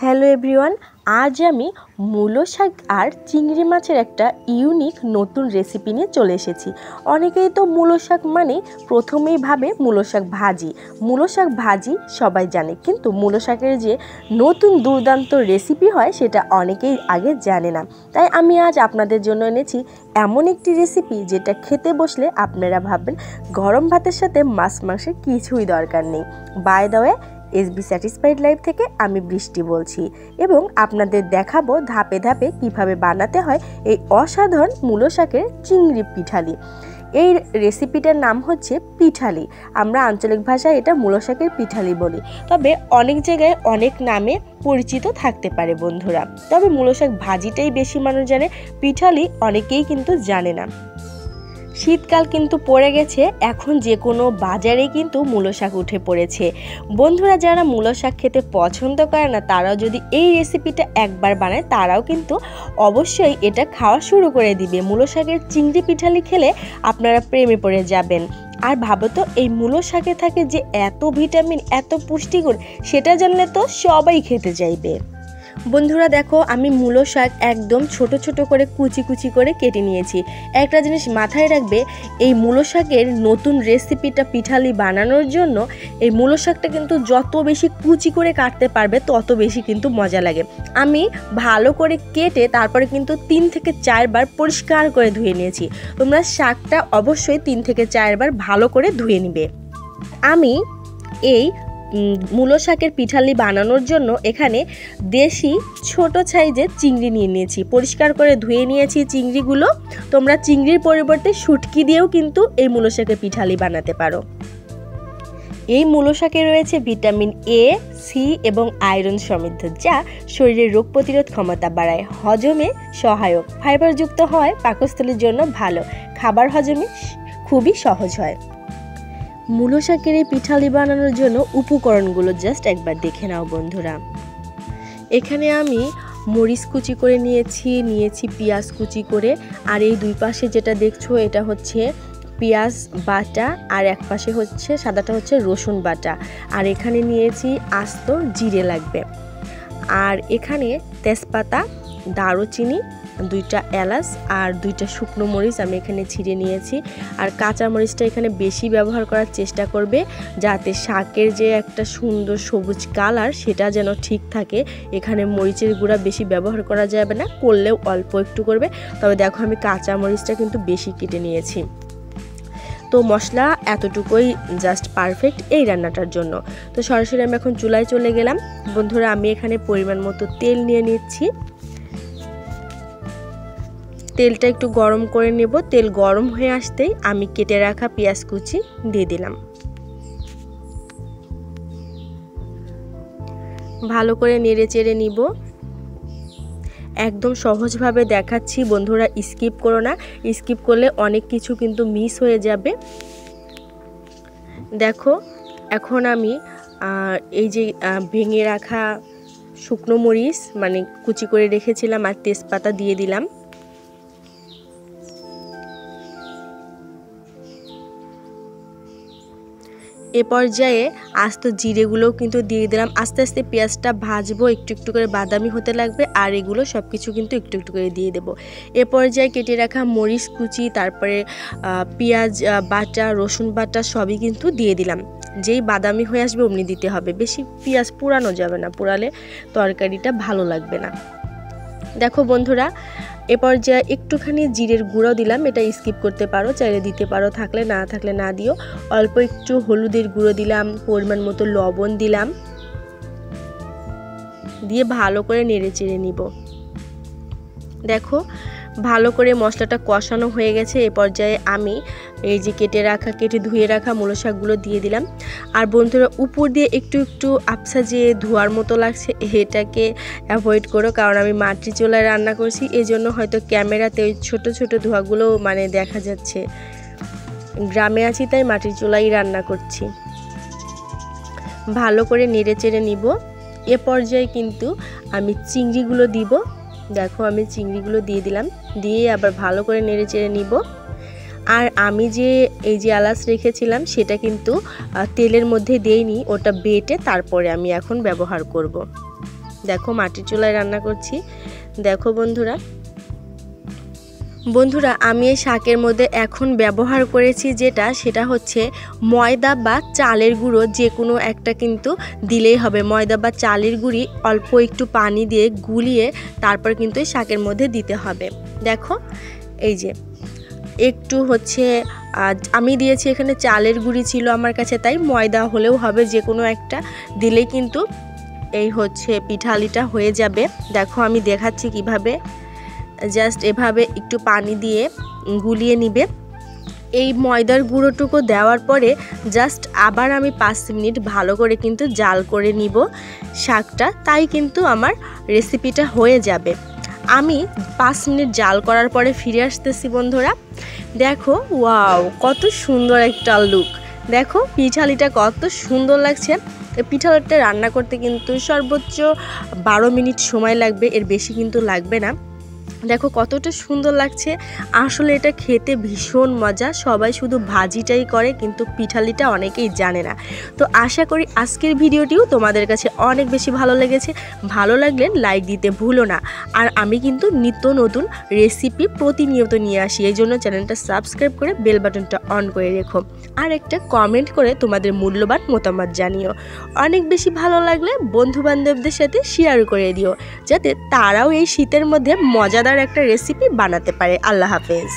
Hello everyone, আজ আমি মূলো শাক আর চিংড়ি মাছের একটা ইউনিক নতুন রেসিপি নিয়ে চলে এসেছি। অনেকেই তো মূলো শাক মানে প্রথমেই ভাবে মূলো শাক ভাজি। মূলো শাক ভাজি সবাই জানে, কিন্তু মূলো শাকের যে নতুন দুর্দান্ত রেসিপি হয় সেটা অনেকেই আগে জানে না। তাই আমি আজ আপনাদের জন্য এনেছি এমন একটি রেসিপি যেটা খেতে বসলে আপনারা ভাববেন গরম ভাতের সাথে মাছ মাংসের কিছুই দরকার নেই। বাই দ্য ওয়ে, এসবি স্যাটিসফাইড লাইফ থেকে আমি বৃষ্টি বলছি এবং আপনাদের দেখাবো ধাপে ধাপে কিভাবে বানাতে হয় এই অসাধারণ মূলো শাকের চিংড়ি পিঠালি। এই রেসিপিটার নাম হচ্ছে পিঠালি। আমরা আঞ্চলিক ভাষায় এটা মূলো শাকের পিঠালি বলি, তবে অনেক জায়গায় অনেক নামে পরিচিত থাকতে পারে বন্ধুরা। তবে মূলো শাক ভাজিটাই বেশি মানুষ জানে, পিঠালি অনেকেই কিন্তু জানে না। শীতকাল কিন্তু পড়ে গেছে, এখন যে কোনো বাজারে কিন্তু মূলো শাক উঠে পড়েছে। বন্ধুরা যারা মূলো শাক খেতে পছন্দ করে না তারাও যদি এই রেসিপিটা একবার বানায় তারাও কিন্তু অবশ্যই এটা খাওয়া শুরু করে দিবে। মূলো শাকের চিংড়ি পিঠালি খেলে আপনারা প্রেমে পড়ে যাবেন। আর ভাবো তো, এই মূলো শাকে থাকে যে এত ভিটামিন, এত পুষ্টিগুণ, সেটা জানলে তো সবাই খেতে চাইবে। বন্ধুরা দেখো, আমি মূলো শাক একদম ছোট ছোট করে কুচি কুচি করে কেটে নিয়েছি। একটা জিনিস মাথায় রাখবে, এই মূলো শাকের নতুন রেসিপিটা পিঠালি বানানোর জন্য এই মূলো শাকটা কিন্তু যত বেশি কুচি করে কাটতে পারবে তত বেশি কিন্তু মজা লাগে। আমি ভালো করে কেটে তারপরে কিন্তু 3 থেকে 4 বার পরিষ্কার করে ধুয়ে নিয়েছি। তোমরা শাকটা অবশ্যই 3 থেকে 4 বার ভালো করে ধুয়ে নিবে। আমি এই মূলো শাকের পিঠালি বানানোর জন্য এখানে দেশি ছোট সাইজের চিংড়ি নিয়ে নিয়েছি। পরিষ্কার করে ধুয়ে নিয়েছি চিংড়িগুলো। তোমরা চিংড়ির পরিবর্তে শুটকি দিয়েও কিন্তু এই মূলো শাকের পিঠালি বানাতে পারো। এই মূলো শাকে রয়েছে ভিটামিন এ, সি এবং আয়রন সমৃদ্ধ, যা শরীরের রোগ প্রতিরোধ ক্ষমতা বাড়ায়, হজমে সহায়ক, ফাইবারযুক্ত হয়, পাকস্থলীর জন্য ভালো, খাবার হজমে খুবই সহজ হয়। মূলো শাকের এই পিঠালি বানানোর জন্য উপকরণগুলো জাস্ট একবার দেখে নাও বন্ধুরা। এখানে আমি মরিচ কুচি করে নিয়েছি পেঁয়াজ কুচি করে, আর এই দুই পাশে যেটা দেখছো এটা হচ্ছে পেঁয়াজ বাটা, আর এক পাশে হচ্ছে সাদাটা হচ্ছে রসুন বাটা, আর এখানে নিয়েছি আস্ত জিরে লাগবে, আর এখানে তেজপাতা, দারুচিনি, 2টা এলাচ আর 2টা শুকনো মরিচ আমি এখানে ছিঁড়ে নিয়েছি। আর কাঁচা মরিচটা এখানে বেশি ব্যবহার করার চেষ্টা করবে, যাতে শাকের যে একটা সুন্দর সবুজ কালার সেটা যেন ঠিক থাকে। এখানে মরিচের গুঁড়া বেশি ব্যবহার করা যাবে না, করলেও অল্প একটু করবে। তবে দেখো, আমি কাঁচা মরিচটা কিন্তু বেশি কেটে নিয়েছি। তো মশলা এতটুকুই জাস্ট পারফেক্ট এই রান্নাটার জন্য। তো সরাসরি আমি এখন চুলায় চলে গেলাম। বন্ধুরা, আমি এখানে পরিমাণ মতো তেল নিয়ে নিচ্ছি। তেলটা একটু গরম করে নেব। তেল গরম হয়ে আসতেই আমি কেটে রাখা পেঁয়াজ কুচি দিয়ে দিলাম। ভালো করে নেড়ে চেড়ে নিব। একদম সহজভাবে দেখাচ্ছি বন্ধুরা, স্কিপ করো না। স্কিপ করলে অনেক কিছু কিন্তু মিস হয়ে যাবে। দেখো, এখন আমি এই যে ভেঙে রাখা শুকনো মরিচ মানে কুচি করে রেখেছিলাম আর তেজপাতা দিয়ে দিলাম। এ পর্যায়ে আস্ত জিরেগুলোও কিন্তু দিয়ে দিলাম। আস্তে আস্তে পেঁয়াজটা ভাজবো, একটু একটু করে বাদামি হতে লাগবে, আর এগুলো সব কিছু কিন্তু একটু একটু করে দিয়ে দেবো। এ পর্যায়ে কেটে রাখা মরিচ কুচি, তারপরে পেঁয়াজ বাটা, রসুন বাটা সবই কিন্তু দিয়ে দিলাম। যেই বাদামি হয়ে আসবে অমনি দিতে হবে, বেশি পেঁয়াজ পুরানো যাবে না, পুরালে তরকারিটা ভালো লাগবে না। দেখো বন্ধুরা, এ পর্যায়ে একটুখানি জিরের গুঁড়ো দিলাম, এটা স্কিপ করতে পারো, চাইলে দিতে পারো, থাকলে না দিও। অল্প একটু হলুদের গুঁড়ো দিলাম, পরিমাণ মতো লবণ দিলাম, দিয়ে ভালো করে নেড়ে চেড়ে নিব। দেখো, ভালো করে মশলাটা কষানো হয়ে গেছে। এ পর্যায়ে আমি এই যে কেটে ধুয়ে রাখা মূলো শাকগুলো দিয়ে দিলাম। আর বন্ধুরা, উপর দিয়ে একটু একটু আবছা যে ধোয়ার মতো লাগছে, এটাকে অ্যাভয়েড করো, কারণ আমি মাটির চুলায় রান্না করছি, এই জন্য হয়তো ক্যামেরাতে ওই ছোট ছোট ধোঁয়াগুলো মানে দেখা যাচ্ছে। গ্রামে আছি তাই মাটির চুলাই রান্না করছি। ভালো করে নেড়ে চেড়ে নিব। এ পর্যায়ে কিন্তু আমি চিংড়িগুলো দিব। দেখো, আমি চিংড়িগুলো দিয়ে দিলাম, দিয়ে আবার ভালো করে নেড়ে চেড়ে নিব। আর আমি যে এই যে এলাচ রেখেছিলাম সেটা কিন্তু তেলের মধ্যে দেইনি, ওটা বেটে তারপরে আমি এখন ব্যবহার করব। দেখো মাটির চুলায় রান্না করছি। দেখো বন্ধুরা আমি এই শাকের মধ্যে এখন ব্যবহার করেছি সেটা হচ্ছে ময়দা বা চালের গুঁড়ো, যে কোনো একটা কিন্তু দিলেই হবে। ময়দা বা চালের গুঁড়ি অল্প একটু পানি দিয়ে গুলিয়ে তারপর কিন্তু এই শাকের মধ্যে দিতে হবে। দেখো এই যে একটু হচ্ছে আমি দিয়েছি এখানে চালের গুঁড়ি ছিল আমার কাছে, তাই ময়দা হলেও হবে, যে কোনো একটা দিলেই কিন্তু এই হচ্ছে পিঠালিটা হয়ে যাবে। দেখো আমি দেখাচ্ছি কিভাবে, জাস্ট এভাবে একটু পানি দিয়ে গুলিয়ে নিবে। এই ময়দার গুঁড়োটুকু দেওয়ার পরে জাস্ট আবার আমি 5 মিনিট ভালো করে কিন্তু জাল করে নিব শাকটা, তাই কিন্তু আমার রেসিপিটা হয়ে যাবে। আমি 5 মিনিট জাল করার পরে ফিরে আসতেছি বন্ধুরা। দেখো ওয়াও, কত সুন্দর একটা লুক। দেখো পিঠালিটা কত সুন্দর লাগছে। পিঠালিটা রান্না করতে কিন্তু সর্বোচ্চ 12 মিনিট সময় লাগবে, এর বেশি কিন্তু লাগবে না। দেখো কতটা সুন্দর লাগছে। আসলে এটা খেতে ভীষণ মজা। সবাই শুধু ভাজিটাই করে, কিন্তু পিঠালিটা অনেকেই জানে না। তো আশা করি আজকের ভিডিওটিও তোমাদের কাছে অনেক বেশি ভালো লেগেছে। ভালো লাগলে লাইক দিতে ভুলো না। আর আমি কিন্তু নিত্য নতুন রেসিপি প্রতিনিয়ত নিয়ে আসি, এই জন্য চ্যানেলটা সাবস্ক্রাইব করে বেল বাটনটা অন করে রেখো। আর একটা কমেন্ট করে তোমাদের মূল্যবান মতামত জানিও। অনেক বেশি ভালো লাগলে বন্ধু বান্ধবদের সাথে শেয়ার করে দিও, যাতে তারাও এই শীতের মধ্যে মজাদার একটা রেসিপি বানাতে পারে। আল্লাহ হাফেজ।